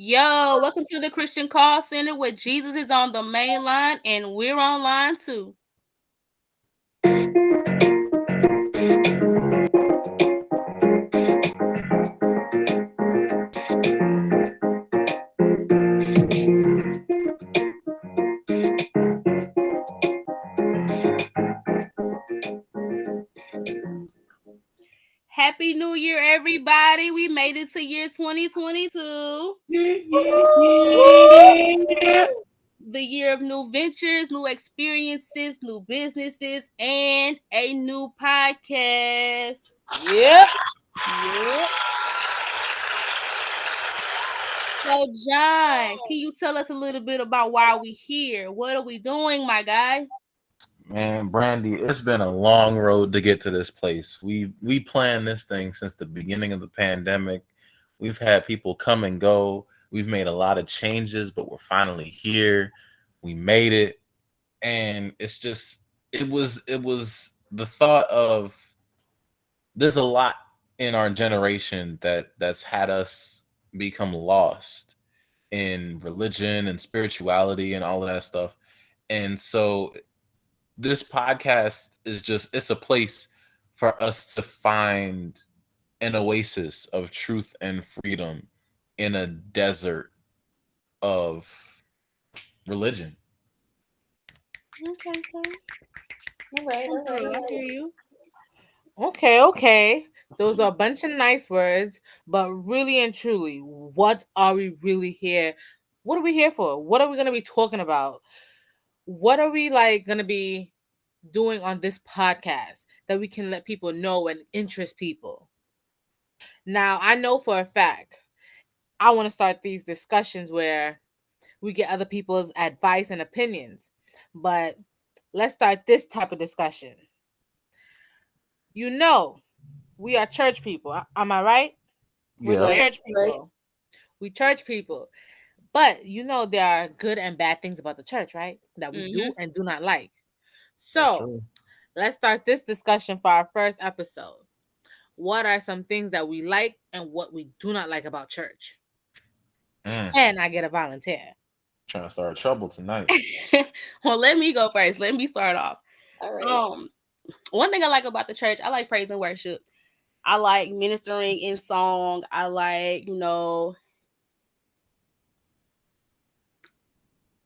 Yo, welcome to the Christian Call Center where Jesus is on the main line and we're on line too. Happy New Year, everybody. We made it to year 2022. The year of new ventures, new experiences, new businesses, and a new podcast. Yep. So, John, can you tell us a little bit about why we here? What are we doing, my guy? Man, Brandy, it's been a long road to get to this place. We planned this thing since the beginning of the pandemic. We've had people come and go. We've made a lot of changes, but we're finally here. We made it. And it was the thought of there's a lot in our generation that's had us become lost in religion and spirituality and all of that stuff. And so this podcast is just it's a place for us to find an oasis of truth and freedom in a desert of religion. Okay. All right. I hear you. Okay. Those are a bunch of nice words, but really and truly, what are we really here? What are we here for? What are we going to be talking about? What are we going to be doing on this podcast that we can let people know and interest people? Now, I know for a fact, I want to start these discussions where we get other people's advice and opinions, but let's start this type of discussion. You know, we are church people. Am I right? We're Yeah. Right. church people. We church people. But you know there are good and bad things about the church, right? That we do and do not like. That's So true. let's start this discussion for our first episode. What are some things that we like and what we do not like about church? Mm, And I get a volunteer. trying to start trouble tonight. Well, let me go first. Let me start off. All right. One thing I like about the church, I like praise and worship. I like ministering in song. I like,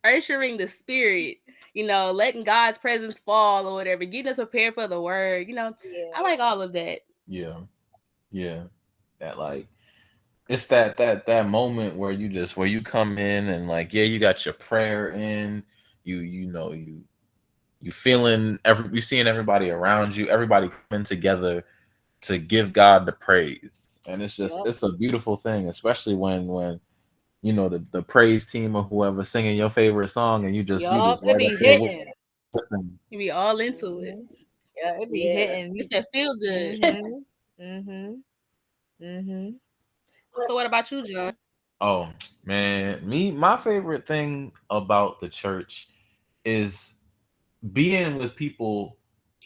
ushering the spirit, letting God's presence fall or whatever, getting us prepared for the word. I like all of that. Yeah. Yeah. That like it's that moment where you come in and like yeah, you got your prayer in, you feeling you seeing everybody around you, everybody coming together to give God the praise. And it's a beautiful thing, especially when the praise team or whoever singing your favorite song and you Yup, just it right be up there with hitting. them. You be all into it. Yeah, it be hitting. It's that feel good. Mm-hmm. Mm-hmm. So what about you, John? Oh man, my favorite thing about the church is being with people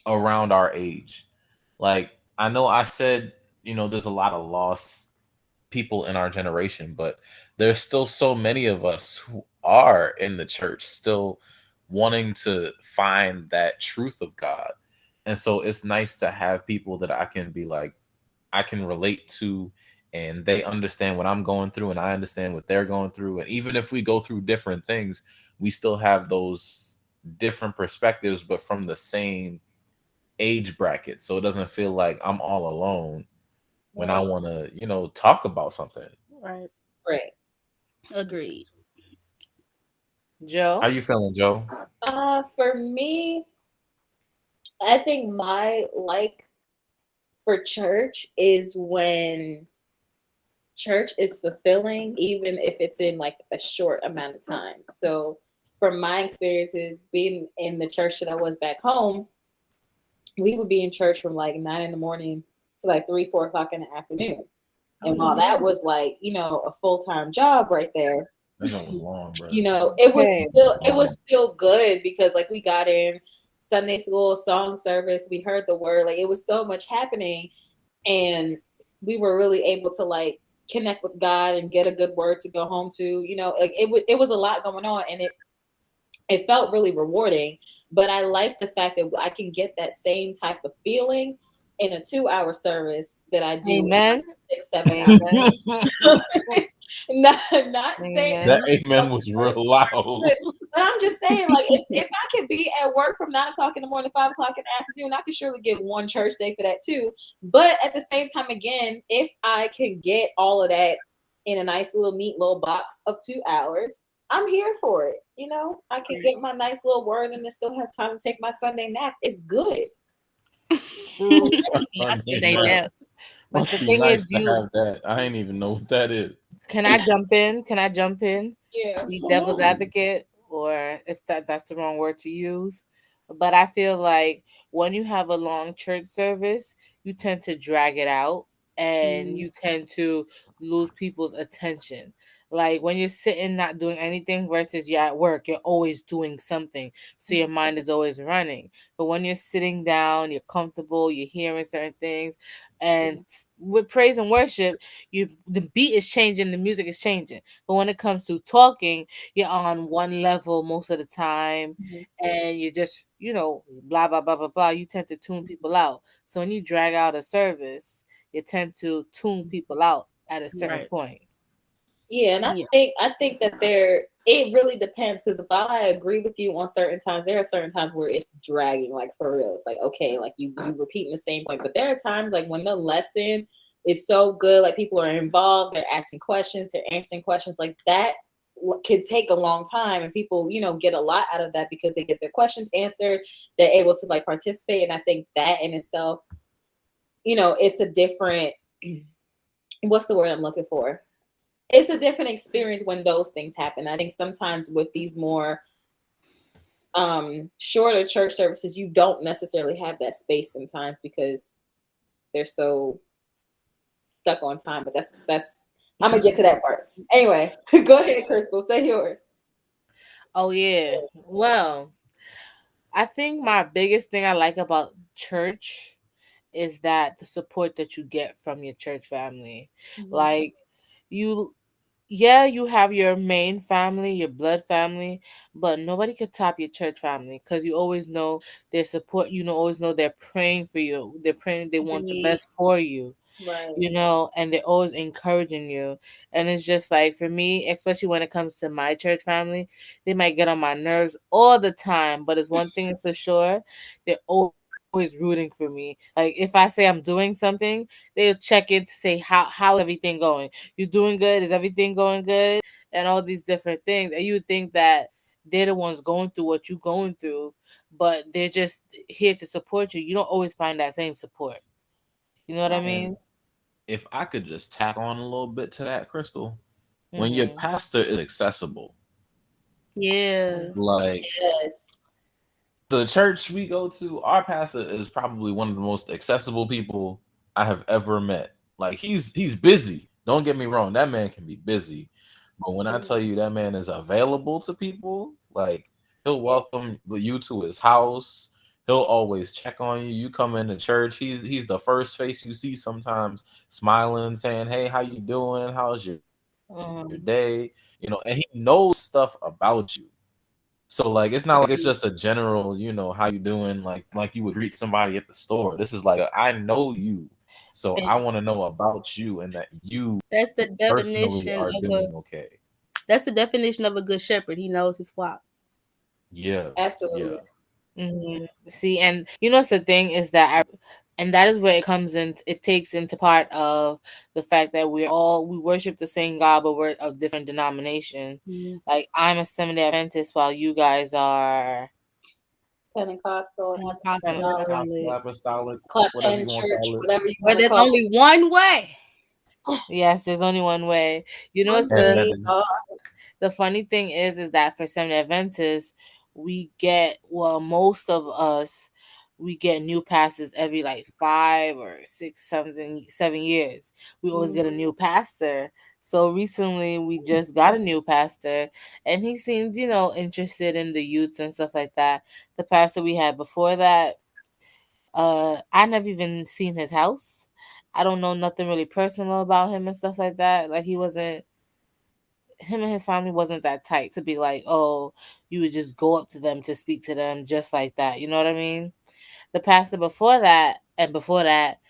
around our age. Like I know I said, there's a lot of lost people in our generation, but there's still so many of us who are in the church still wanting to find that truth of God. And so it's nice to have people that I can be like I can relate to, and they understand what I'm going through and I understand what they're going through. And even if we go through different things, we still have those different perspectives but from the same age bracket. So it doesn't feel like I'm all alone when I want to, talk about something. Right. Right. Agreed. How Joe? you feeling, Joe? For me, I think my like for church is when church is fulfilling, even if it's in like a short amount of time. So, from my experiences being in the church that I was back home, we would be in church from like 9 in the morning to like 3, 4 o'clock in the afternoon. And while that was like, a full-time job right there, That joint was long, bro. Hey. it was still good because like we got in Sunday school, song service, we heard the word, like it was so much happening, and we were really able to like connect with God and get a good word to go home to. You know, like it was a lot going on, and it felt really rewarding. But I like the fact that I can get that same type of feeling in a 2 hour service that I do in Amen. 6, 7 hours. Amen. Not saying That Amen. amen was real loud. but I'm just saying, like, if I could be at work from 9 o'clock in the morning, 5 o'clock in the afternoon, I could surely get one church day for that too. But at the same time, again, if I can get all of that in a nice little neat little box of 2 hours, I'm here for it. You know, I can get my nice little word and then still have time to take my Sunday nap. It's good. True. That's the Sunday day night. nap. But Must the be thing nice is, to have that. I ain't even know what that is. can I jump in? Can I jump in? Yeah. Be devil's Absolutely. advocate, or if that's the wrong word to use. But I feel like when you have a long church service, you tend to drag it out and you tend to lose people's attention. Like when you're sitting not doing anything versus you're at work, you're always doing something. So your mind is always running. But when you're sitting down, you're comfortable, you're hearing certain things. And with praise and worship, the beat is changing, the music is changing. But when it comes to talking, you're on one level most of the time, and you just, blah blah blah blah blah. You tend to tune people out. So when you drag out a service, you tend to tune people out at a certain Right. point. Yeah, and Yeah. I think that it really depends because if I agree with you on certain times, there are certain times where it's dragging, like for real. It's like okay, like you repeating the same point. But there are times like when the lesson is so good, like people are involved, they're asking questions, they're answering questions, like that could take a long time, and people get a lot out of that because they get their questions answered, they're able to like participate, and I think that in itself, it's a different what's the word I'm looking for? It's a different experience when those things happen. I think sometimes with these more shorter church services, you don't necessarily have that space sometimes because they're so stuck on time. But that's I'm gonna get to that part. Anyway, go ahead, Crystal. Say yours. Oh yeah. Well, I think my biggest thing I like about church is that the support that you get from your church family. Like you yeah, you have your main family, your blood family, but nobody could top your church family because you always know their support. Always know they're praying for you. They're praying. They want the Yeah. best for you. Right. And they're always encouraging you. And it's just like for me, especially when it comes to my church family, they might get on my nerves all the time. But it's one thing for sure, they're always rooting for me. Like if I say I'm doing something, they'll check in to say how's everything going. You doing good? Is everything going good? And all these different things. And you would think that they're the ones going through what you're going through, but they're just here to support you. You don't always find that same support. You know what I And mean? if I could just tack on a little bit to that, Crystal, when your Mm-hmm. pastor is accessible, Yeah. like Yes. the church we go to, our pastor is probably one of the most accessible people I have ever met. Like he's busy. Don't get me wrong, that man can be busy. But when I tell you that man is available to people, like he'll welcome you to his house. He'll always check on you. You come into church, he's the first face you see sometimes, smiling, saying, "Hey, how you doing? How's your Mm-hmm. day?" And he knows stuff about you. So like it's not like it's just a general, how you doing, like you would greet somebody at the store. This is like I know you. So I want to know about you and that you That's the personally definition are of doing okay. a good shepherd. He knows his flock. Yeah. Yeah. Absolutely. Mm-hmm. See, and it's the thing is that and that is where it comes in. It takes into part of the fact that we worship the same God, but we're of different denomination. Mhm. Like I'm a Seventh Day Adventist, while you guys are Pentecostal and Pentecostal Pentecostal. apostolic, Pentecostal, Catholic. apostolic, clap whatever you and want to church, call it. whatever you Where want to there's call it. only one way. Yes, there's only one way. You know, it's One And that way. is the funny thing is that for Seventh Day Adventists, we get most of us we get new pastors every like 5 or 6 7 years. We always get a new pastor. So recently we just got a new pastor, and he seems interested in the youths and stuff like that. The pastor we had before that, I never even seen his house. I don't know nothing really personal about him and stuff like that. Like him and his family wasn't that tight to be like, oh, you would just go up to them to speak to them just like that. You know what I mean? The pastor before that and before that,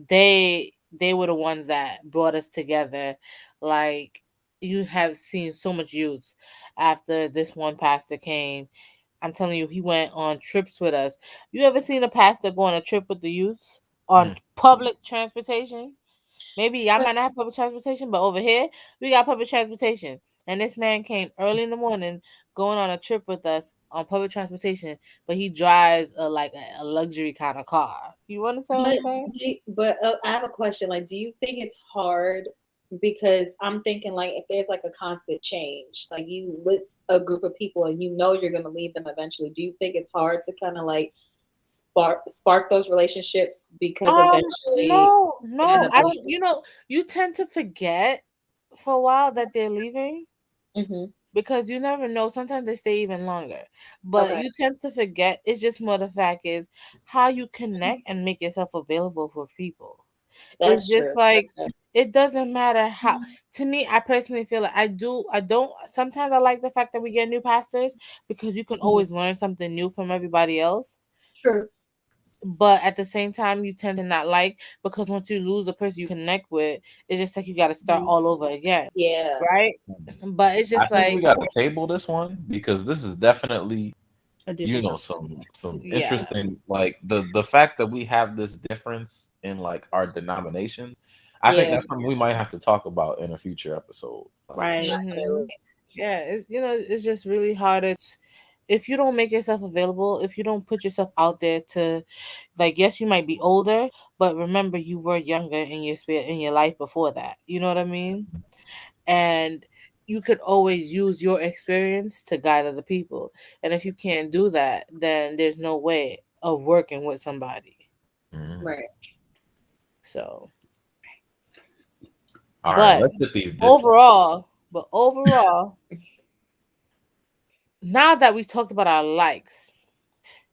they were the ones that brought us together. Like you have seen so much youths after this one pastor came. I'm telling you, he went on trips with us. You ever seen a pastor go on a trip with the youth on public transportation? Maybe y'all might not have public transportation, but over here we got public transportation. And this man came early in the morning, going on a trip with us on public transportation, but he drives a luxury kind of car. You understand what I'm saying? I have a question. Like, do you think it's hard? Because I'm thinking, like, if there's like a constant change, like you list a group of people and you know you're going to leave them eventually, do you think it's hard to kind of like spark those relationships because eventually? No, I don't. You tend to forget for a while that they're leaving. Because you never know. Sometimes they stay even longer, but you tend to forget. It's just more the fact is how you connect and make yourself available for people. It's just like it doesn't matter how. To me, I personally feel like I don't. Sometimes I like the fact that we get new pastors because you can always learn something new from everybody else. True. But at the same time, you tend to not like because once you lose a person you connect with, it's just like you got to start all over again. Yeah. Right. But it's just I think we got to table this one because this is definitely some interesting, like the fact that we have this difference in like our denominations. I think that's something we might have to talk about in a future episode. Right. Yeah, it's just really hard. If you don't make yourself available, if you don't put yourself out there to, like, yes, you might be older, but remember you were younger in your life before that. You know what I mean? And you could always use your experience to guide other people. And if you can't do that, then there's no way of working with somebody. Right. So, all right, let's get these overall, now that we talked about our likes,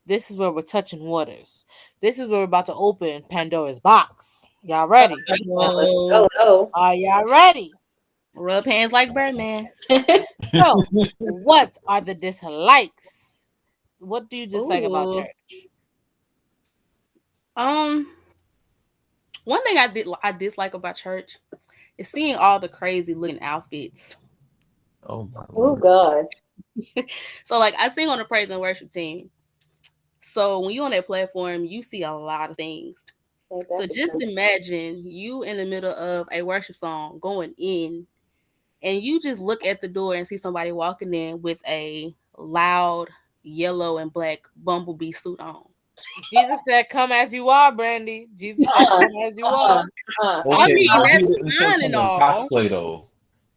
this is where we're touching waters. This is where we're about to open Pandora's box. Y'all ready? Let's go. Are y'all ready? Rub hands like Birdman. So, what are the dislikes? What do you dislike about church? One thing I dislike about church is seeing all the crazy looking outfits. Oh my Lord. God. So like I sing on the praise and worship team. So when you're on that platform, you see a lot of things. So just imagine you in the middle of a worship song going in, and you just look at the door and see somebody walking in with a loud yellow and black bumblebee suit on. Jesus said, "Come as you are, Brandy." Jesus said, "Come as you are." Okay, I mean, that's fine and all. Cosplay though.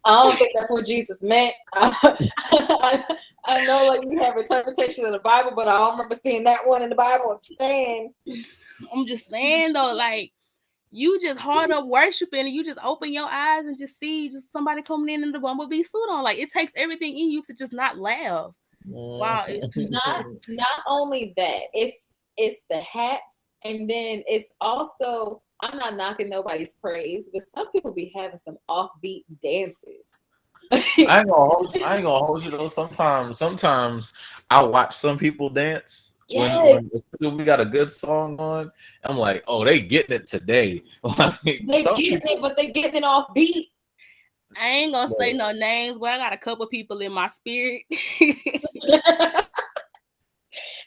I don't think that's what Jesus meant. I know, like, you have interpretation of the Bible, but I don't remember seeing that one in the Bible. I'm just saying though, like, you just hard up worshiping and you just open your eyes and just see just somebody coming in the bumblebee suit on. Like, it takes everything in you to just not laugh. Wow. Not only that, it's the hats, and then it's also, I'm not knocking nobody's praise, but some people be having some offbeat dances. I ain't gonna hold you though. Sometimes I watch some people dance. When we got a good song on, I'm like, oh, they getting it today. Like, they getting it, but they getting it off beat. I ain't gonna say no names, but I got a couple people in my spirit.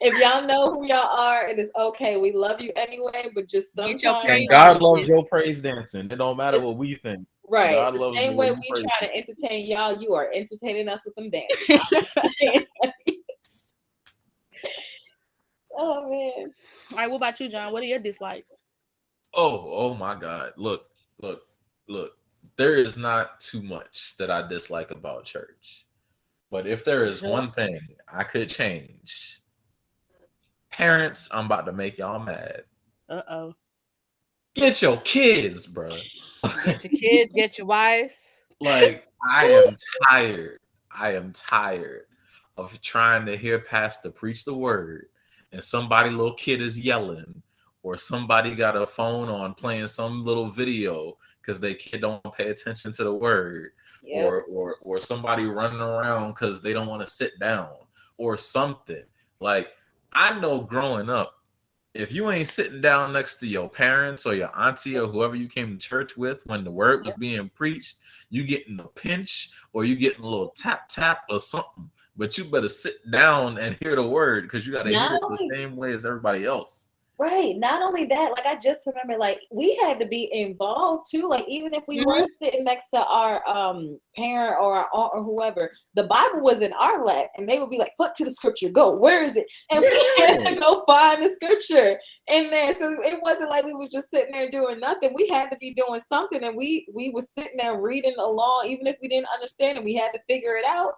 If y'all know who y'all are, it is okay. We love you anyway, but just sometimes. And God loves your praise dancing. It don't matter what we think. Right. God the same way we try to entertain y'all, you are entertaining us with them dances. Oh man. All right, what about you, John? What are your dislikes? Oh my God. Look. There is not too much that I dislike about church. But if there is one thing I could change, parents, I'm about to make y'all mad. Uh-oh. Get your kids, bro. Get your kids, get your wives. Like, I am tired. Of trying to hear pastor preach the word and somebody little kid is yelling or somebody got a phone on playing some little video because they kid don't pay attention to the word, Yep. or somebody running around because they don't want to sit down or something. Like, I know growing up, if you ain't sitting down next to your parents or your auntie or whoever you came to church with when the word was being preached, you getting a pinch or you getting a little tap tap or something. But you better sit down and hear the word because you got to hear Not it only the same way as everybody else. Right. Not only that, like I just remember, like we had to be involved too. Like even if we were sitting next to our parent or our aunt or whoever, the Bible was in our lap, and they would be like, "Flip to the scripture, go. Where is it?" And we had to go find the scripture in there. So it wasn't like we was just sitting there doing nothing. We had to be doing something, and we was sitting there reading along, even if we didn't understand it. We had to figure it out.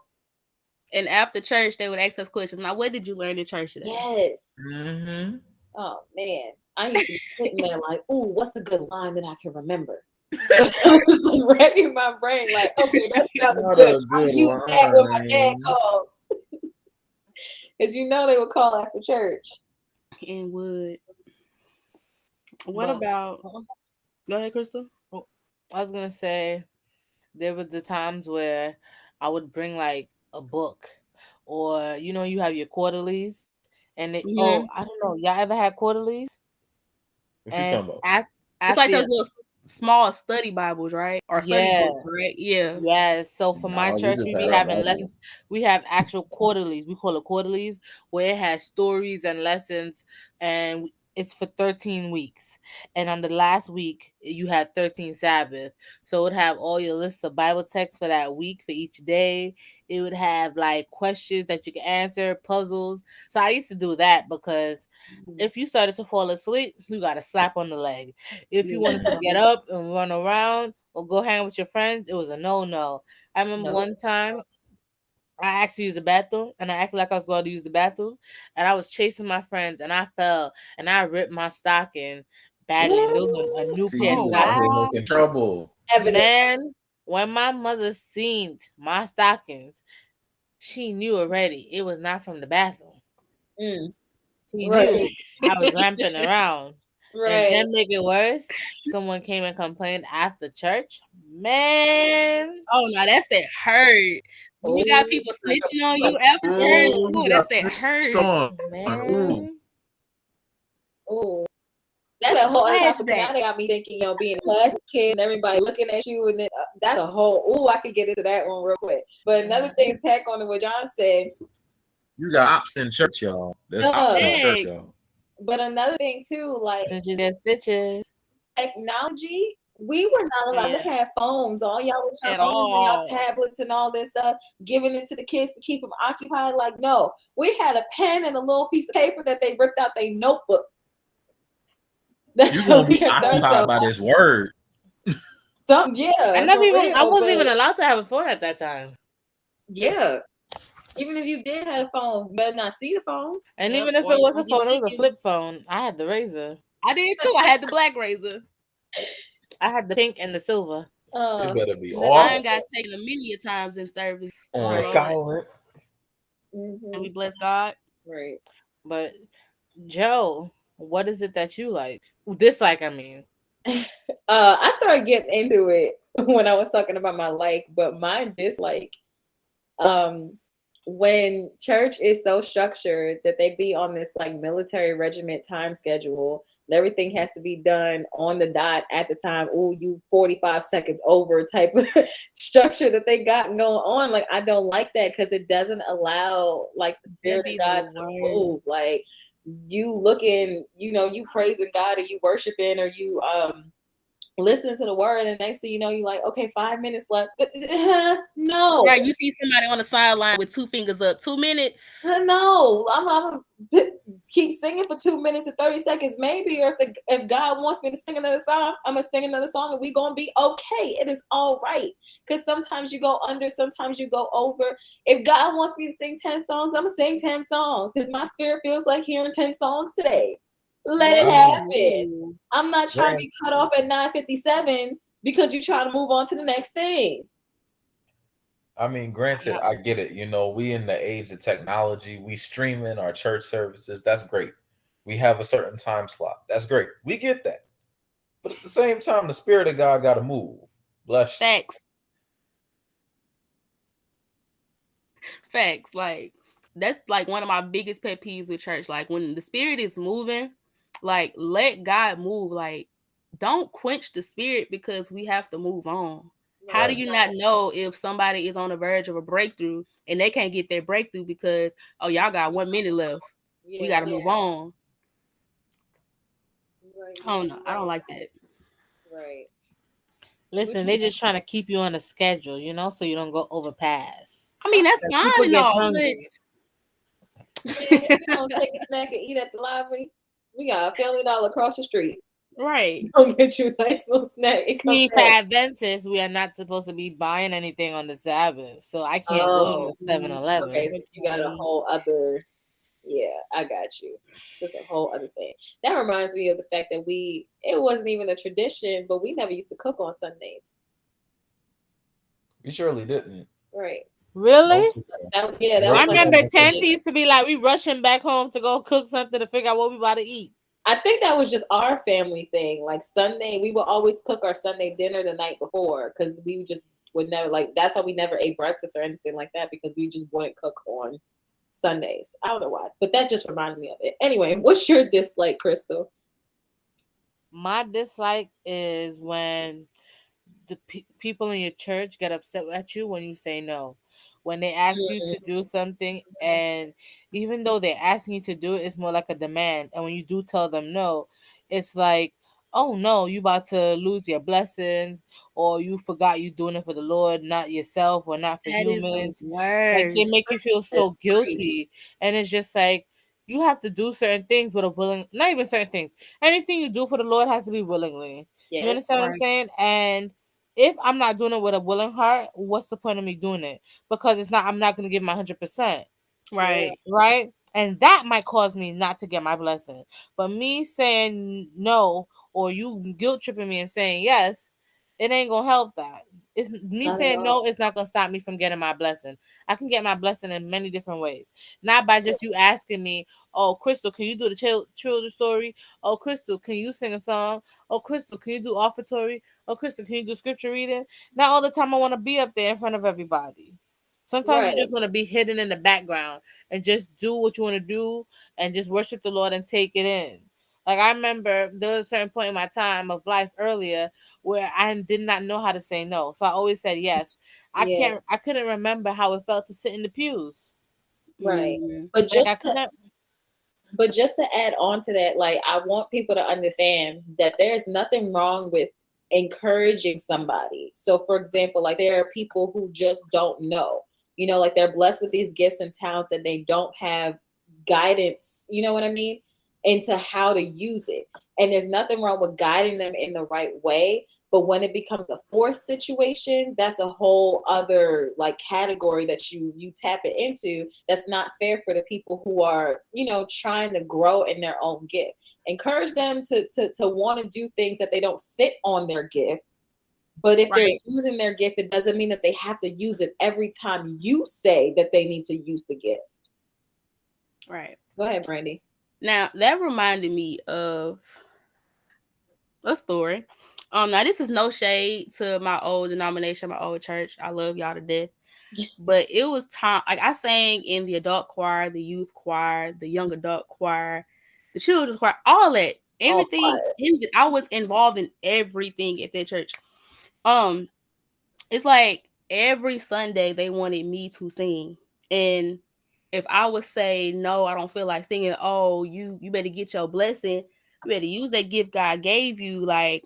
And after church, they would ask us questions. Now, what did you learn in church today? Yes. Mm-hmm. Oh man, I used to be sitting there like, "Ooh, what's a good line that I can remember?" I was like racking my brain, like, "Okay, that sounded Not good. a I'll good use that when my dad line. calls." Because you know they would call after church. And would. What But- about? Go ahead, Crystal. I was gonna say there were the times where I would bring like a book, or you have your quarterlies, and I don't know, y'all ever had quarterlies? What you talking about? It's like those little small study Bibles, right? Or study books, right? Yeah. Yes. So for my No, we church, just we had be our having Bible. lessons. We have actual quarterlies. We call it quarterlies, where it has stories and lessons, and it's for 13 weeks. And on the last week, you have 13 Sabbath. So it would have all your lists of Bible texts for that week for each day. It would have like questions that you can answer, puzzles. So I used to do that because if you started to fall asleep, you got a slap on the leg. If you wanted to get up and run around or go hang with your friends, it was a no. I remember one time I actually used the bathroom, and I acted like I was going to use the bathroom, and I was chasing my friends, and I fell, and I ripped my stocking badly, and those were a new See, pair you of was out here stockings. making trouble. Man, when my mother seen my stockings, she knew already it was not from the bathroom. She knew I was ramping around. And then make it worse, someone came and complained after church. Man. Oh no, that's that hurt. When you got people snitching on you after church, ooh, that's that hurt. Man. Ooh. That's a whole flashback. Now they got me thinking, being a class kid and everybody looking at you, and then that's a whole. I could get into that one real quick. But another thing, tack on to what John said. You got ops in church, y'all. There's ops in church, y'all. But another thing too, like stitches. Technology, we were not allowed to have phones. All y'all was trying to y'all tablets and all this stuff, giving it to the kids to keep them occupied. Like, no, we had a pen and a little piece of paper that they ripped out their notebook. You're gonna be occupied by this word. I wasn't even allowed to have a phone at that time. Yeah. Even if you did have a phone, you better not see the phone. And even if it was a phone, it was a flip phone. I had the Razor. I did too. I had the black Razor. I had the pink and the silver. It better be off. Mine got taken a million times in service. On silent. And we bless God. Right. But Joe, what is it that you like? Dislike, I mean. I started getting into it when I was talking about my like, but my dislike, when church is so structured that they be on this like military regiment time schedule, and everything has to be done on the dot at the time. Oh, you 45 seconds over type of structure that they got going on. Like, I don't like that because it doesn't allow like the spirit of God to move. Like, you looking, you praising God or you worshiping or you listening to the word, and next thing you know, you're like, okay, 5 minutes left. No. Right, you see somebody on the sideline with 2 fingers up. 2 minutes. No, I'm gonna keep singing for 2 minutes and 30 seconds, maybe. Or if God wants me to sing another song, I'm gonna sing another song, and we gonna be okay. It is all right. Because sometimes you go under, sometimes you go over. If God wants me to sing 10 songs, I'm gonna sing 10 songs because my spirit feels like hearing 10 songs today. Let it happen. I'm not trying to be cut off at 9:57 because you're trying to move on to the next thing. I mean, granted, I get it. We in the age of technology. We streaming our church services. That's great. We have a certain time slot. That's great. We get that. But at the same time, the spirit of God got to move. Bless you. Facts. Facts. Like that's like one of my biggest pet peeves with church. Like when the spirit is moving, like let God move. Like don't quench the spirit because we have to move on. How do you not know if somebody is on the verge of a breakthrough and they can't get their breakthrough because y'all got 1 minute left? We got to move on. Right. I don't know. I don't like that. Right. Listen, they just trying to keep you on a schedule, you know, so you don't go overpass. I mean, that's fine People and get all, hungry. If you don't take a snack and eat at the library, we got a Family Dollar across the street. Right. Don't get you a nice little snack. See, for Adventists, we are not supposed to be buying anything on the Sabbath, so I can't go to 7-Eleven. Okay, so you got a whole other. Yeah, I got you. That's a whole other thing. That reminds me of the fact that it wasn't even a tradition, but we never used to cook on Sundays. We surely didn't. Right. Really? That I was remember like Tanty used to be like, we rushing back home to go cook something to figure out what we about to eat. I think that was just our family thing. Like Sunday, we would always cook our Sunday dinner the night before because we just would never that's why we never ate breakfast or anything like that because we just wouldn't cook on Sundays. I don't know why, but that just reminded me of it. Anyway, what's your dislike, Crystal? My dislike is when the people in your church get upset at you when you say no. When they ask you to do something, and even though they're asking you to do it, it's more like a demand. And when you do tell them no, it's like, oh no, you about to lose your blessings, or you forgot you doing it for the Lord, not yourself, or not for humans. Like they make you feel so guilty, and it's just like you have to do certain things with a willing, not even certain things. Anything you do for the Lord has to be willingly. You understand what I'm saying? And if I'm not doing it with a willing heart, what's the point of me doing it? Because I'm not going to give my 100%. Right. Right. And that might cause me not to get my blessing. But me saying no, or you guilt tripping me and saying yes, it ain't going to help that. It's me saying no is not going to stop me from getting my blessing. I can get my blessing in many different ways. Not by just you asking me, oh, Crystal, can you do the children's story? Oh, Crystal, can you sing a song? Oh, Crystal, can you do offertory? Oh, Crystal, can you do scripture reading? Not all the time I want to be up there in front of everybody. Sometimes you just want to be hidden in the background and just do what you want to do and just worship the Lord and take it in. Like I remember there was a certain point in my time of life earlier where I did not know how to say no. So I always said yes. I couldn't remember how it felt to sit in the pews. Right. But just but just to add on to that, like I want people to understand that there's nothing wrong with encouraging somebody. So for example, like there are people who just don't know. You know, like they're blessed with these gifts and talents and they don't have guidance, you know what I mean, into how to use it. And there's nothing wrong with guiding them in the right way. But when it becomes a forced situation, that's a whole other like category that you tap it into. That's not fair for the people who are, you know, trying to grow in their own gift. Encourage them to want to do things that they don't sit on their gift. But if they're using their gift, it doesn't mean that they have to use it every time you say that they need to use the gift. Right. Go ahead, Brandy. Now that reminded me of a story. Now this is no shade to my old denomination, my old church. I love y'all to death. But it was time, like I sang in the adult choir, the youth choir, the young adult choir, the children's choir, all that. Everything. I was involved in everything at that church. It's like every Sunday they wanted me to sing. And if I would say no, I don't feel like singing, oh, you better get your blessing. You better use that gift God gave you. Like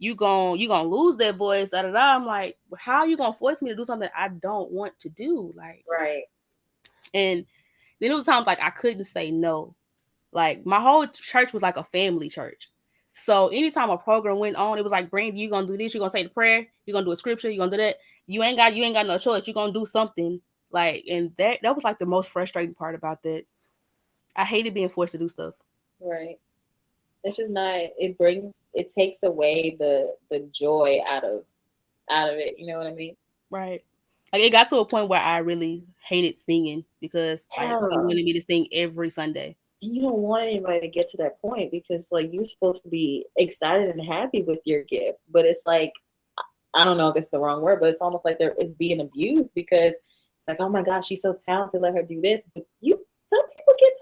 you gonna lose that voice. Da, da, da. I'm like, how are you gonna force me to do something I don't want to do? Like, right. And then it was times like I couldn't say no. Like my whole church was like a family church. So anytime a program went on, it was like, Brandy, you're gonna do this, you're gonna say the prayer, you're gonna do a scripture, you're gonna do that. You ain't got no choice. You're gonna do something. Like, and that was like the most frustrating part about that. I hated being forced to do stuff. Right. It's just not. It takes away the joy out of it. You know what I mean? Right. Like it got to a point where I really hated singing because like they wanted me to sing every Sunday. you don't want anybody to get to that point because like you're supposed to be excited and happy with your gift, but it's like I don't know if it's the wrong word, but it's almost like there is being abused because it's like, oh my gosh, she's so talented, let her do this. But some people get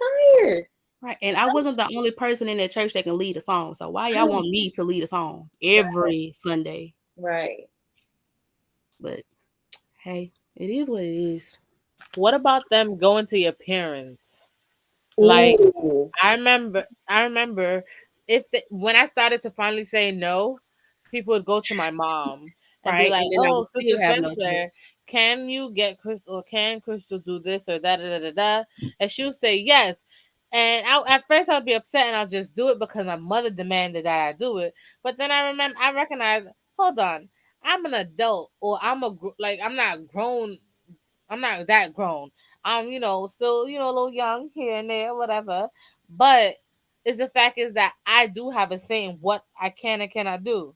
tired. Right. And I wasn't the only person in that church that can lead a song. So why y'all want me to lead a song every Sunday? Right. But hey, it is what it is. What about them going to your parents? Like, Ooh. I remember when I started to finally say no, people would go to my mom and be Right. like, And then I "Oh, would Sister still have no Spencer, choice. can you get Crystal? Or can Crystal do this or that? Da, da, da, da?" And she would say yes. And at first I'd be upset and I'll just do it because my mother demanded that I do it. But then I recognize, hold on, I'm an adult, or I'm not grown. I'm not that grown. I'm, still, a little young here and there, whatever. But the fact is that I do have a say in what I can and cannot do.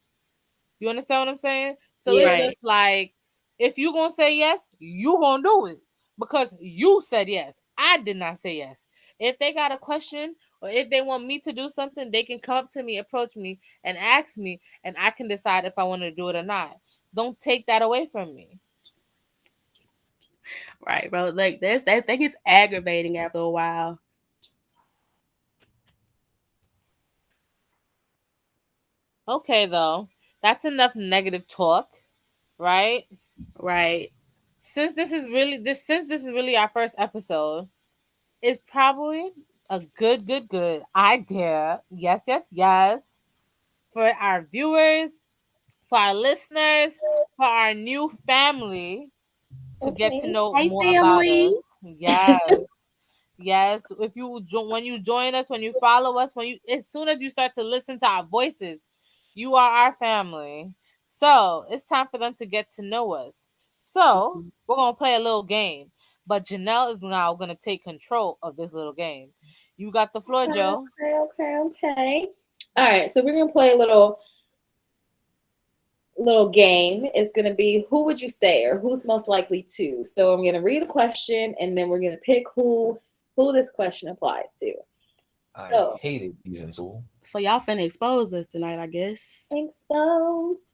You understand what I'm saying? So Yeah. it's Right. just like, if you gonna say yes, you gonna do it because you said yes. I did not say yes. If they got a question or if they want me to do something, they can come up to me, approach me, and ask me, and I can decide if I want to do it or not. Don't take that away from me. Right, bro. Like that gets aggravating after a while. Okay, though, that's enough negative talk, right? Right. Since this is really our first episode, it's probably a good idea. Yes, yes, yes. For our viewers, for our listeners, for our new family to get to Okay. know Hey more about family. us. Yes. Yes. If you when you join us, when you follow us, as soon as you start to listen to our voices, you are our family. So it's time for them to get to know us. So we're gonna play a little game. But Janelle is now gonna take control of this little game. You got the floor, Joe. Okay. All right, so we're gonna play a little game. It's gonna be who would you say or who's most likely to. So I'm gonna read a question and then we're gonna pick who this question applies to. I So hated these in school. So y'all finna expose us tonight, I guess. exposed.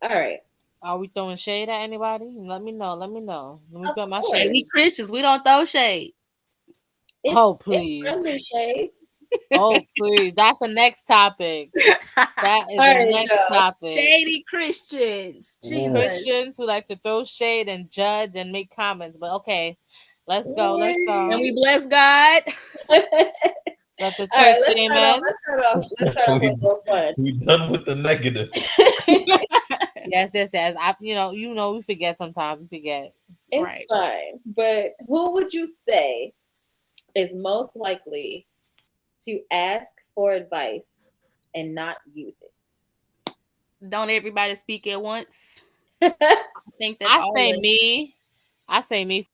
All right. Are we throwing shade at anybody? Let me know. Let me know. Let me Of put my course. Hey, we shade. Christians, we don't throw shade. It's, Oh, it's please. friendly shade. Oh, please. That's the next topic. That is All the right, next Joe. topic. Shady Christians. Jesus. Christians who like to throw shade and judge and make comments. But okay, let's go. Let's And go. we bless God. Let the All right, church say amen. let's start off with a little fun. We done with the negative. Yes, yes, yes. We forget sometimes. We forget. It's Right. fine. But who would you say is most likely to ask for advice and not use it? Don't everybody speak at once. I think that's I say always. me. I say me.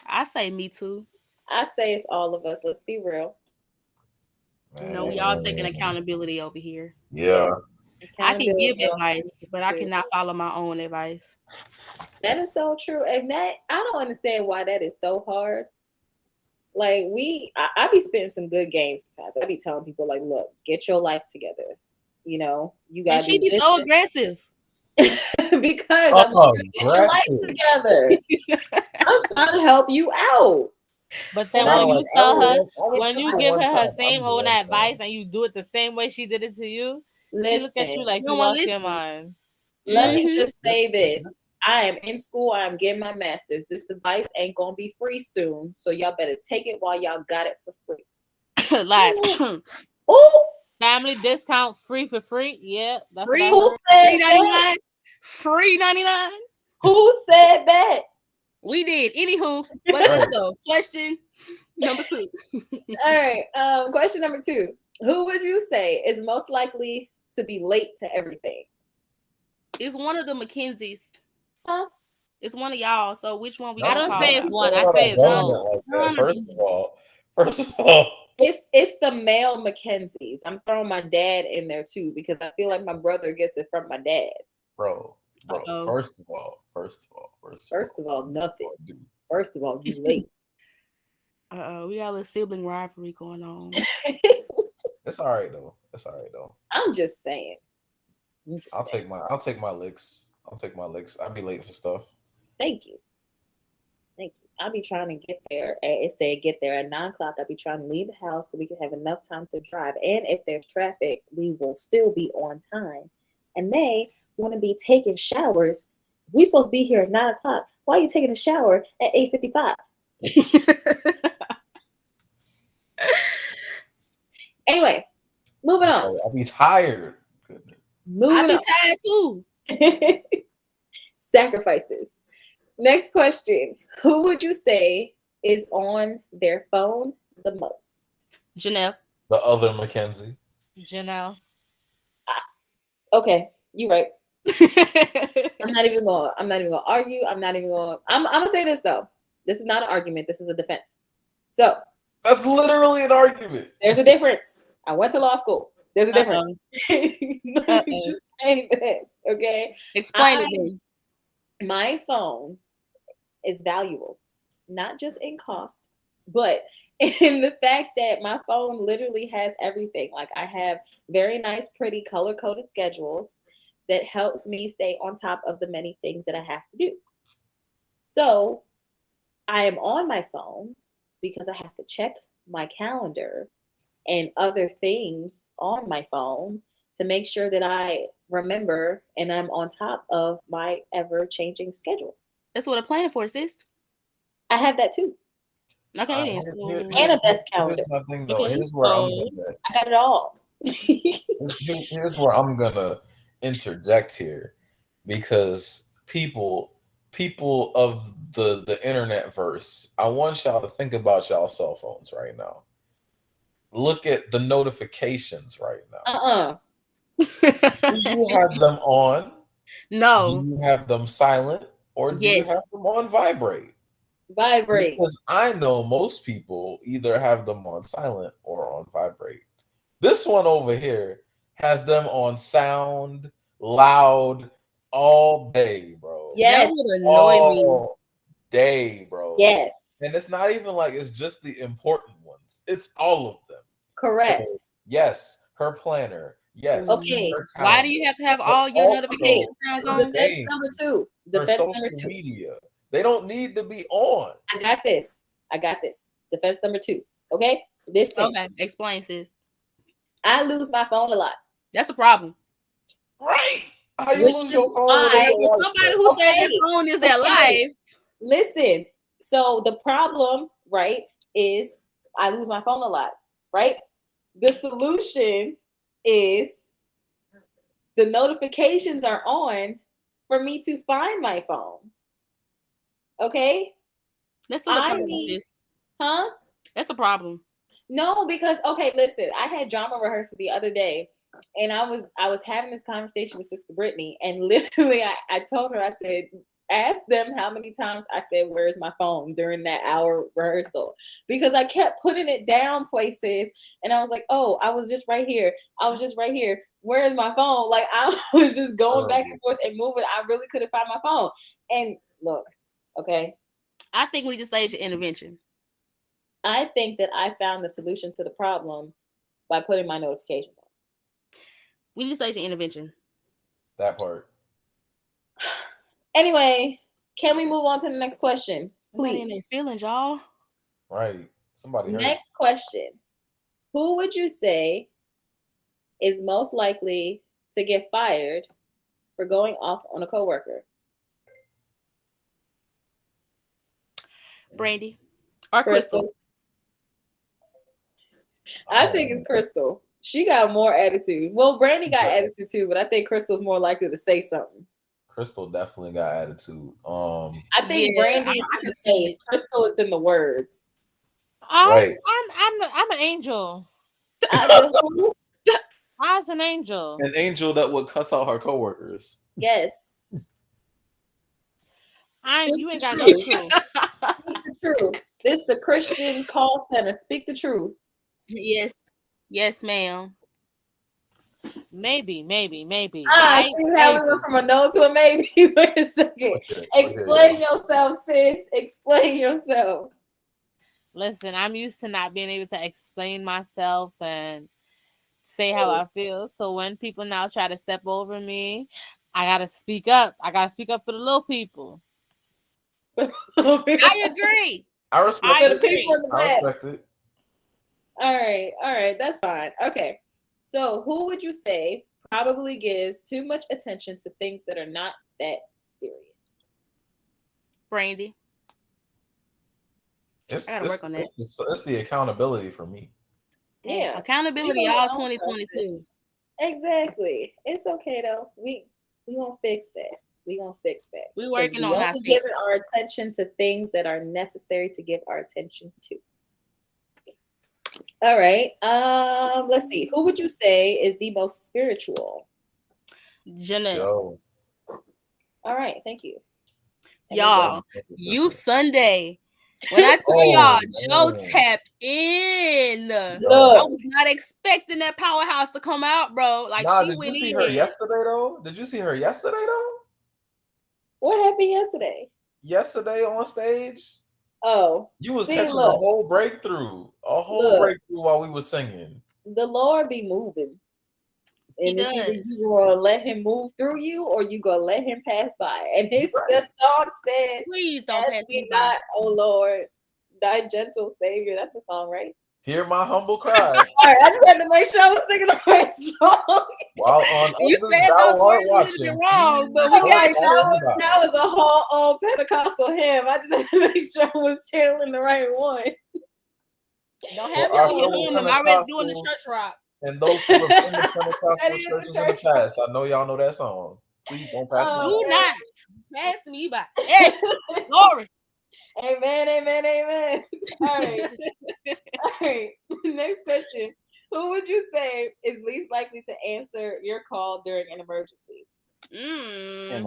I say me too. I say it's all of us. Let's be real. No, we all taking accountability over here. Yeah. I can give Accountability also advice, is but I true. cannot follow my own advice. That is so true. And that I don't understand why that is so hard. Like I be spending some good games sometimes. I be telling people like, look, get your life together. You And gotta she do be this so aggressive. because I'm trying to get your life together. I'm trying to help you out. But then And I when you just tell tell her, her, when you give her her same old advice and you do it the same way she did it to you, she look at you listen, like You you don't wanna lost your listen. mind. let me Mhm. just say this. I am in school. I am getting my master's. This device ain't gonna be free soon. So y'all better take it while y'all got it for free. Lies. Oh, Family discount free for free. Yeah, that's what I Free. who heard. said Free that? 99. Free 99. Who said that? We did. Anywho, let's go. Question number 2. All right. Question number 2. Who would you say is most likely to be late to everything? It's one of the Mackenzies. Huh? It's one of y'all. So which one we I gonna don't call say out? it's one. I say it's both. First of all, It's the male Mackenzies. I'm throwing my dad in there too because I feel like my brother gets it from my dad. bro. Uh-oh. First of all, First of all, nothing. First of all, you late. We got a little sibling rivalry going on. It's all right though. It's all right though. I'm just saying. I'll take my licks. I'll be late for stuff. Thank you. I'll be trying to get there. It said get there at 9 o'clock. I'll be trying to leave the house so we can have enough time to drive. And if there's traffic, we will still be on time. And they want to be taking showers. We supposed to be here at 9 o'clock. Why are you taking a shower at 8:55? Anyway, moving on. I'll be tired. Goodness. I'll be tired too. Sacrifices. Next question. Who would you say is on their phone the most? Janelle. The other Mackenzie. Janelle. Okay, you're right. I'm not even gonna argue. I'm gonna say this though. This is not an argument. This is a defense. So that's literally an argument. There's a difference. I went to law school. There's a difference. Let me just say this, okay? Explain it then. My phone is valuable, not just in cost, but in the fact that my phone literally has everything. Like I have very nice, pretty color-coded schedules that helps me stay on top of the many things that I have to do. So I am on my phone because I have to check my calendar and other things on my phone to make sure that I remember and I'm on top of my ever-changing schedule. That's what a planner for, sis. I have that too. Okay, and a desk calendar. Here's my thing, though. Okay, Here's where I got it all. Here's where I'm gonna interject here, because people of the internet verse, I want y'all to think about y'all cell phones right now. Look at the notifications right now. Do you have them on? No. Do you have them silent, or do you have them on vibrate? Vibrate. Because I know most people either have them on silent or on vibrate. This one over here has them on sound, loud, all day, bro. Yes. That would annoy me. All day, bro. Yes. And it's not even like it's just the important ones. It's all of them. Correct. So, yes, her planner. Yes. Okay. Why do you have to have all your notifications on? Defense number two. Defense social number two. media. They don't need to be on. I got this. Defense number two. Okay? Listen. Okay. Explain, sis. I lose my phone a lot. That's a problem. Right. How you lose your phone? Somebody who said their phone is their life. Listen. So the problem, right, is I lose my phone a lot, right? The solution is the notifications are on for me to find my phone. Okay? That's a problem. Huh? That's a problem. No, because okay, listen, I had drama rehearsal the other day, and I was having this conversation with Sister Brittany, and literally I told her, I said, ask them how many times I said, where's my phone during that hour rehearsal? Because I kept putting it down places, and I was like, oh, I was just right here. Where's my phone? Like I was just going back and forth and moving. I really couldn't find my phone. And look, okay. I think we just stage an intervention. I think that I found the solution to the problem by putting my notifications on. We need to stage an intervention. That part. Anyway, can we move on to the next question? Please. In their feelings, y'all. Right. Somebody heard. Next question. Who would you say is most likely to get fired for going off on a coworker? Brandy or Crystal? I think it's Crystal. She got more attitude. Well, Brandy got attitude too, but I think Crystal's more likely to say something. Crystal definitely got attitude. I think Brandy is in the face. Crystal is in the words. Right. I'm an angel. I was an angel. An angel that would cuss out her coworkers. Yes. You ain't got no truth. Speak the truth. This is the Christian call center. Speak the truth. Yes. Yes, ma'am. Maybe. I see how we went from a no to a maybe. Wait a second. Explain yourself, sis. Explain yourself. Listen, I'm used to not being able to explain myself and say how I feel. So when people now try to step over me, I gotta speak up. I gotta speak up for the little people. I agree. I respect I For the it. people in the I back. respect it. All right, that's fine. Okay. So who would you say probably gives too much attention to things that are not that serious? Brandy. It's I gotta work on that. it's the accountability for me. Hey, Yeah. accountability Speak on all your own stuff, 2022. Exactly. It's okay though. We gonna fix that. We gonna fix that. We 'Cause working we on only ourselves. giving our attention to things that are necessary to give our attention to. All right. Let's see. Who would you say is the most spiritual? Janelle. Yo, All right. Thank you. Y'all, you Sunday. When I tell y'all, Joe man. tapped in. Look. I was not expecting that powerhouse to come out, bro. Like Nah, she did went you see in. her yesterday though? Did you see her yesterday though? What happened yesterday? Yesterday on stage, Oh, you was see, catching a look. whole breakthrough, Look. breakthrough while we was singing. The Lord be moving. He And it's either does. you gonna let him move through you or you gonna let him pass by. And his Right. the song said, Please don't "Pass pass me me by. not, oh Lord, thy gentle Savior." That's the song, right? Hear my humble cry All right, I just had to make sure I was singing the right song. while on You others said thou those art words a little bit watching. wrong, but we I'm Don't got like, pass you. me by. that was a whole old Pentecostal hymn. I just had to make sure I was channeling the right one. Don't For have our me on fellow him. I'm already doing the Pentecostals church rock. and those who have been to That Pentecostal is the churches in the church. past, I know y'all know that song. Please don't pass me Oh, by. Do man. not pass me by. Hey, glory. Amen, amen, amen. All right. All right. Next question. Who would you say is least likely to answer your call during an emergency? And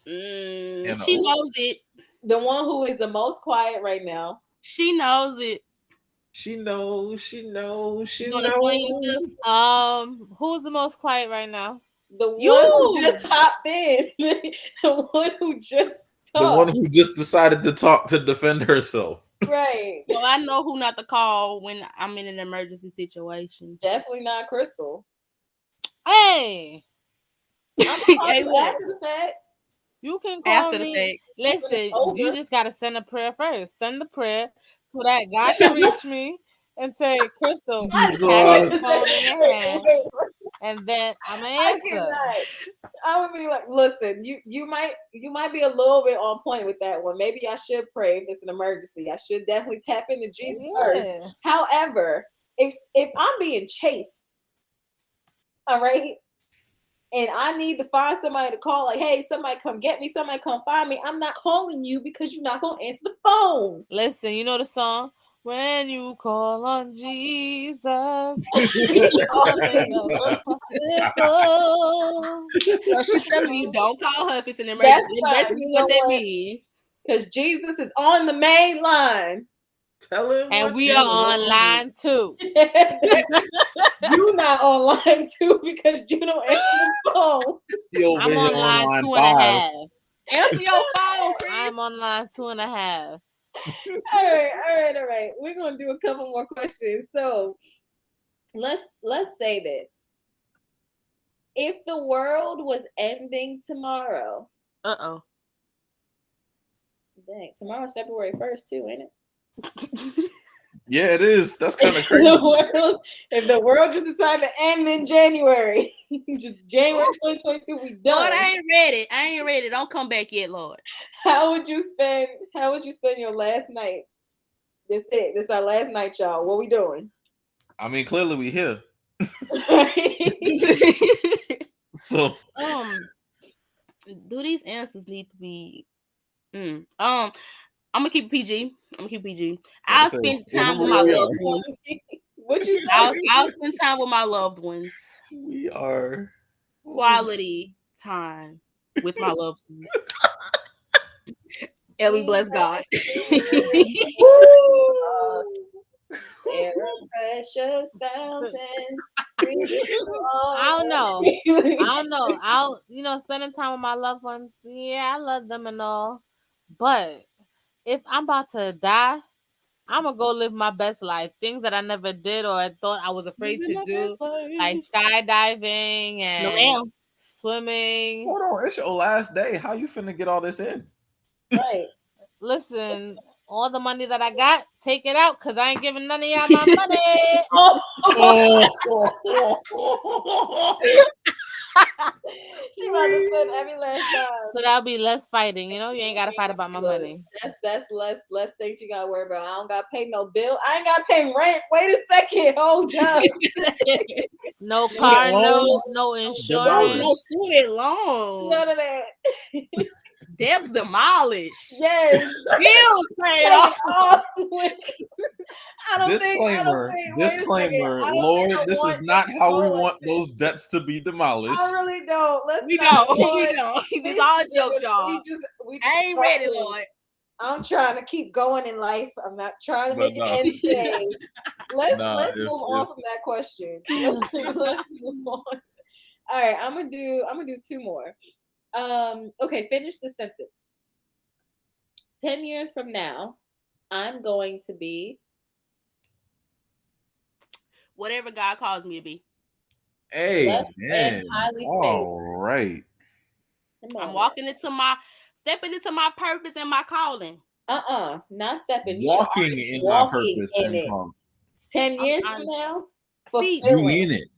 Mm, and she knows it. The one who is the most quiet right now. She knows it. she knows. You gonna explain yourself? Who's the most quiet right now? The one You. who just popped in. The one who just The talked. one who just decided to talk to defend herself. Right. Well, I know who not to call when I'm in an emergency situation. Definitely not Crystal. Hey, I'm Hey, talking what? after the fact. you can call After the me. fact. Listen, Over. you just gotta send a prayer first. Send the prayer so that God can reach me and say, Crystal, have your Jesus. phone in your hand, and then I'm gonna I answer. cannot. I would be like, listen, you might be a little bit on point with that one. Maybe I should pray if it's an emergency. I should definitely tap into Jesus first. Yeah. However, if I'm being chased, all right, and I need to find somebody to call, like, hey, somebody come get me, somebody come find me. I'm not calling you because you're not gonna answer the phone. Listen, you know the song? When you call on Jesus, all things are possible. So she's telling you don't call her if it's an That's emergency. fine. That's basically You what know that what? means. Because Jesus is on the main line. Tell him And what we you are want. on line 2. You not on line 2 because you don't answer the phone. He over I'm here on line line 2.5. Answer your phone, Chris. I'm on line 2.5. All right. We're gonna do a couple more questions. So let's say this. If the world was ending tomorrow, Uh-oh. dang, tomorrow's February 1st too, ain't it? Yeah, it is. That's kind of If crazy. if the world just decided to end in January, just January 2022, we done. Lord, I ain't ready. Don't come back yet, Lord. How would you spend your last night? This it. This our last night, y'all. What we doing? I mean, clearly we here. So do these answers need to be I'm gonna keep it PG. I'll spend time with my loved ones. What you say? I'll spend time with my loved ones. we are Quality time with my loved ones. And we bless God. They're a precious fountain. I don't know. Spending time with my loved ones, yeah, I love them and all. But if I'm about to die, I'm gonna go live my best life. Things that I never did or I thought I was afraid to do, like skydiving No, and ma'am. swimming. Hold on, it's your last day. How you finna get all this in? Right. Listen, all the money that I got, take it out because I ain't giving none of y'all my money. She about to spend every last time. So that'll be less fighting. You ain't gotta fight about my Look, money. That's less things you gotta worry about. I don't gotta pay no bill. I ain't gotta pay rent. Wait a second. Hold up. No car loans, notes, no No insurance. student loans. None of that. Debts demolished. Yes. Bills paid Take off. it off. I don't Disclaimer, think, wait a second. disclaimer, I don't Lord, think I this want is not it to how go we like want that. those debts to be demolished. I really don't. Let's We not don't. do We it. don't. It's all jokes, y'all. We I ain't ready, fucking- Lord. I'm trying to keep going in life. I'm not trying to But make no. an end today. Let's Nah, move on from that question. Let's move on. All right, I'm gonna do two more. Okay, finish the sentence. 10 years from now, I'm going to be Whatever God calls me to be. Hey, blessed and man. highly All right. Come I'm on, walking stepping into my purpose and my calling. not stepping. You Walking should already in my walking purpose in and it. calling. 10 years I'm- from now, See, fulfilling. We in it.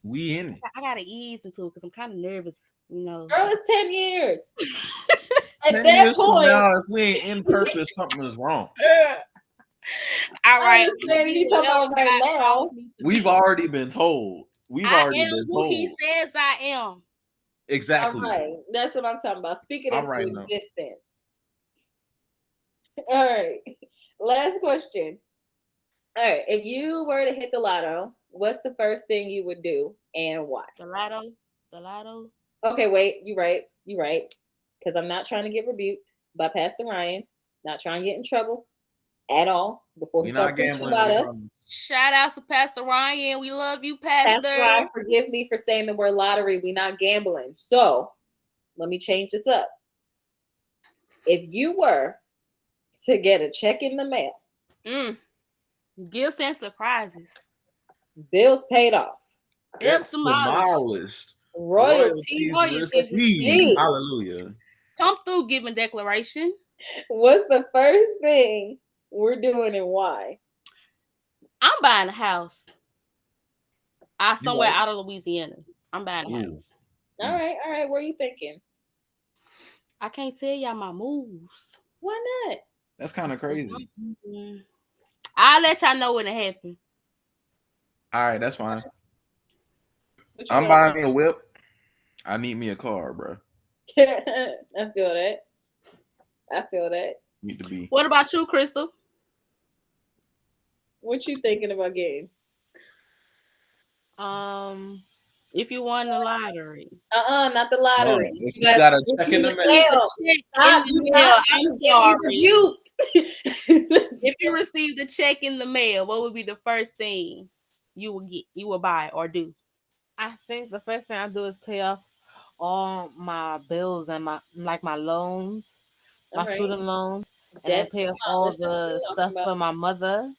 We in it. I gotta ease into it because I'm kind of nervous. Girl, it's 10 years. 10 At that years from point, now, if we ain't in purpose, something is wrong. All right. understand you talking about Whatever right God now. calls me to We've be. already been told. We've I already am been who told. He says I am. Exactly. all right, that's what I'm talking about. Speak it I'm into right now. existence. All right, last question. All right, if you were to hit the lotto, what's the first thing you would do and why? The lotto. Okay, wait, you right, because I'm not trying to get rebuked by Pastor Ryan. Not trying to get in trouble at all before he We not starts preaching gambling. about we us. promise. Shout out to Pastor Ryan. We love you, Pastor. Pastor Ryan, forgive me for saying the word lottery. We not gambling. So let me change this up. If you were to get a check in the mail, Gifts and surprises. bills paid off, Debts Demolished. royalties received. received, Hallelujah. Come through giving declaration. what's the first thing we're doing and why? I'm buying a house. Somewhere right. out of Louisiana. I'm buying a Ooh. house. All right. What are you thinking? I can't tell y'all my moves. Why not? That's kind of crazy. I'll let y'all know when it happens. All right, that's fine. What you I'm gonna buying me a whip. I need me a car, bro. do? I feel that. Need to be. What about you, Crystal? What you thinking about getting? If you won the lottery. Not the lottery. No, if you got a check in the mail. I'm sorry. If you received a check in the mail, what would be the first thing you would buy or do? I think the first thing I do is pay off all my bills and my loans, my student loans, and then pay off all the stuff for my mother,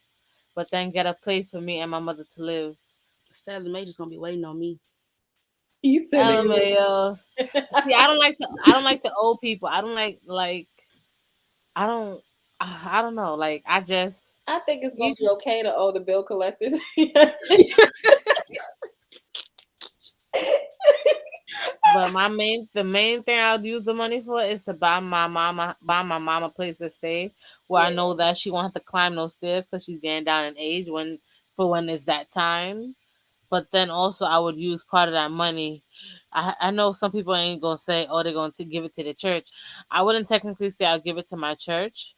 but then get a place for me and my mother to live. Sally Mae just gonna be waiting on me. You said LMAO. See, I don't like to owe people. I don't like I don't know. Like I think it's gonna be okay to owe the bill collectors. But the main thing I would use the money for is to buy my mama a place to stay where I know that she won't have to climb no stairs because she's getting down in age when it's that time. But then also I would use part of that money. I know some people ain't gonna say, oh, they're going to give it to the church. I wouldn't technically say I'll give it to my church,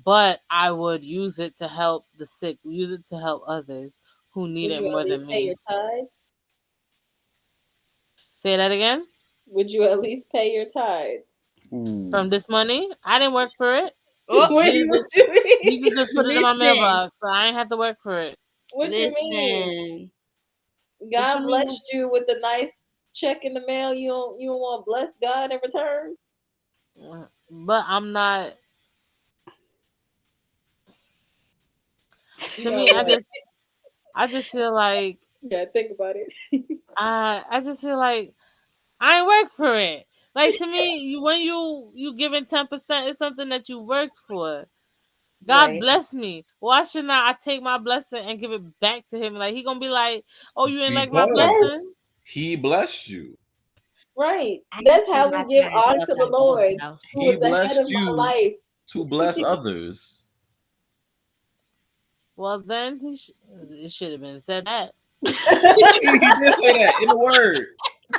but I would use it to help the sick, use it to help others who need it more than me. Pay your tithes? Say that again? Would you at least pay your tithes? From this money? I didn't work for it. What you mean? You just put it in my mailbox, so I ain't have to work for it. What you mean? God you blessed you with a nice check in the mail. You don't want to bless God in return? But I'm not. To me, I just feel like Yeah, think about it. I just feel like I ain't work for it. Like to me, when you giving 10%, it's something that you worked for. God Right. bless me. Why should not I take my blessing and give it back to him? Like he gonna be like, "Oh, you ain't like my blessing." He blessed you. Right. I That's paid how my we give tithes honor up to the out the Holy Lord, Ghost. who He is the head blessed of my you life. to bless others. Well, then it should have been said that. He did say that in the word.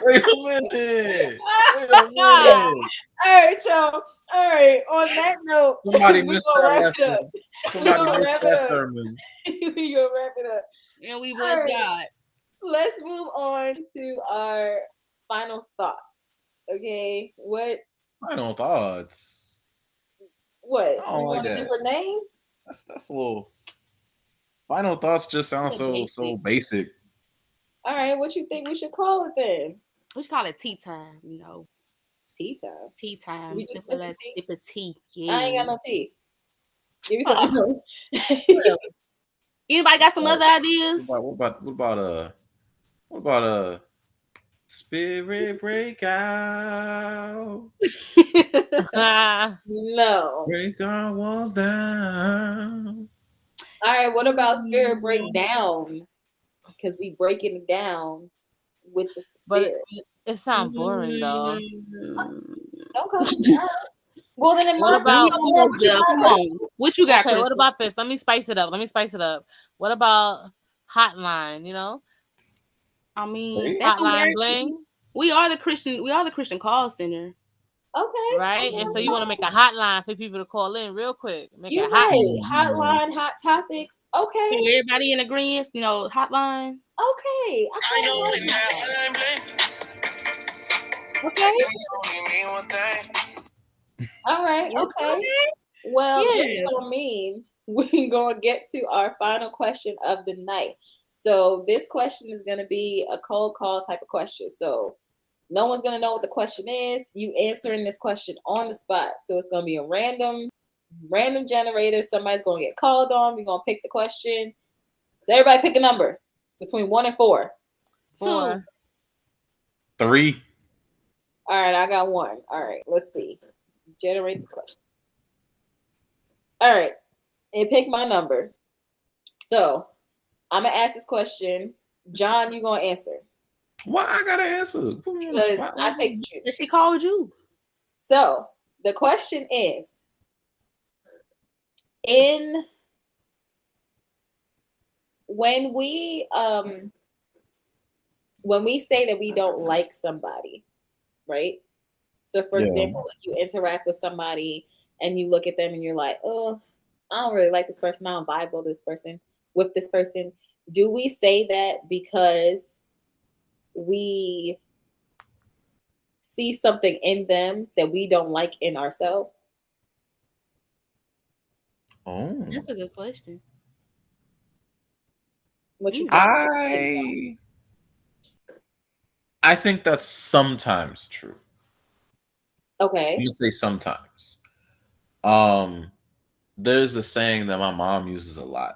Wait a minute. Wait a minute. All right, y'all. All right. On that note, Somebody we missed gonna that wrap it up. lesson. Somebody gonna missed wrap it that up. sermon. We gonna wrap it up. And we All bless right. God. Let's move on to our final thoughts. Okay. Final thoughts. What? I You don't like want a that. different name? That's a little. Final thoughts just sound So so basic. All right. What you think we should call it then? We should call it tea time, Tea time. Tea time. We just Sip sipping of tea? sip of tea. I ain't got Yeah. no tea. Give me Oh, something. whatever. Anybody got some other ideas? What about spirit breakout? No. Break our walls down. All right. What about spirit breakdown? Because we breaking it down with the But spirit. it sounds boring though. Okay. Well, then it What must about- be Come on. What you got, Okay, Crystal? what about this? Let me spice it up. What about hotline? I mean, Wait. that can Hotline work. bling, We are the Christian call center. Okay. right? And so you want to make a hotline for people to call in real quick. Make You're a hot. right. Hotline, hot topics. So Okay. everybody in agreement, hotline. Okay. Okay. All right. Yes, Okay. Well, Yeah. this is gonna mean we're gonna get to our final question of the night. So this question is gonna be a cold call type of question. So no one's gonna know what the question is. You answering this question on the spot. So it's gonna be a random generator. Somebody's gonna get called on. We're gonna pick the question. So everybody pick a number between 1 and 4. 4. 3. All right, I got 1. All right, let's see. Generate the question. All right, and pick my number. So I'm gonna ask this question. John, you gonna answer? Why I gotta answer? Put me on the Because spot. I picked you. And she called you. So the question is, when we say that we don't like somebody, right? So for example, like you interact with somebody and you look at them and you're like, oh, I don't really like this person. I don't vibe with this person. Do we say that because we see something in them that we don't like in ourselves? Oh, That's a good question. What you I think that's sometimes true. Okay. You say sometimes. There's a saying that my mom uses a lot.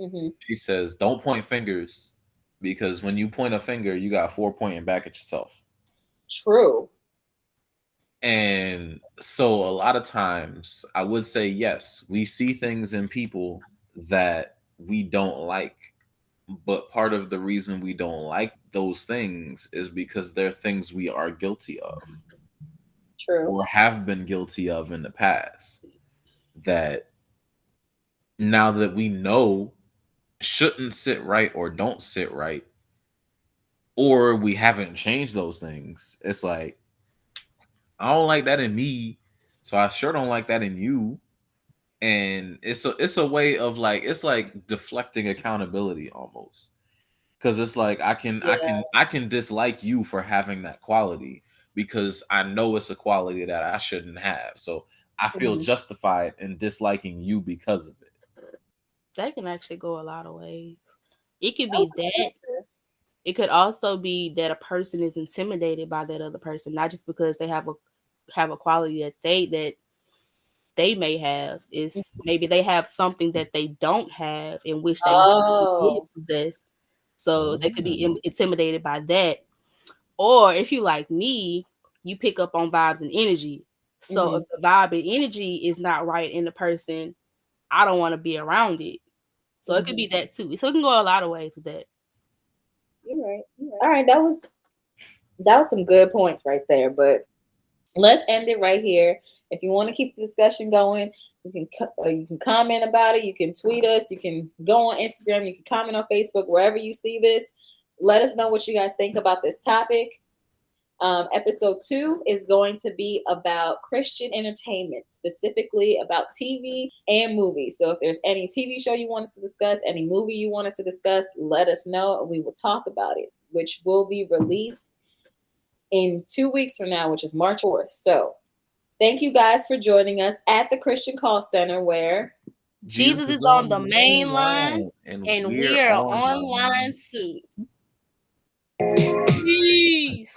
Mm-hmm. She says, "Don't point fingers, because when you point a finger, you got 4 pointing back at yourself." True. And so a lot of times I would say, yes, we see things in people that we don't like. But part of the reason we don't like those things is because they're things we are guilty of. True. Or have been guilty of in the past, that now that we know shouldn't sit right or don't sit right, or we haven't changed those things, it's like, I don't like that in me, so I sure don't like that in you. And it's a way of like, it's like deflecting accountability almost, because it's like I can dislike you for having that quality because I know it's a quality that I shouldn't have, so I feel justified in disliking you because of it. That can actually go a lot of ways. It could be that. It could also be that a person is intimidated by that other person, not just because they have a quality that they they may have is maybe they have something that they don't have in which they Oh. possess. So they could be intimidated by that. Or if you like me, you pick up on vibes and energy. So if the vibe and energy is not right in the person, I don't want to be around it. So it could be that too. So it can go a lot of ways with that. You're right. All right, that was some good points right there. But let's end it right here. If you want to keep the discussion going, you can comment about it. You can tweet us. You can go on Instagram. You can comment on Facebook. Wherever you see this, let us know what you guys think about this topic. Episode 2 is going to be about Christian entertainment, specifically about TV and movies. So if there's any TV show you want us to discuss, any movie you want us to discuss, let us know and we will talk about it, which will be released in 2 weeks from now, which is March 4th. So thank you guys for joining us at the Christian Call Center, where Jesus is on the main line and we are online too. Peace.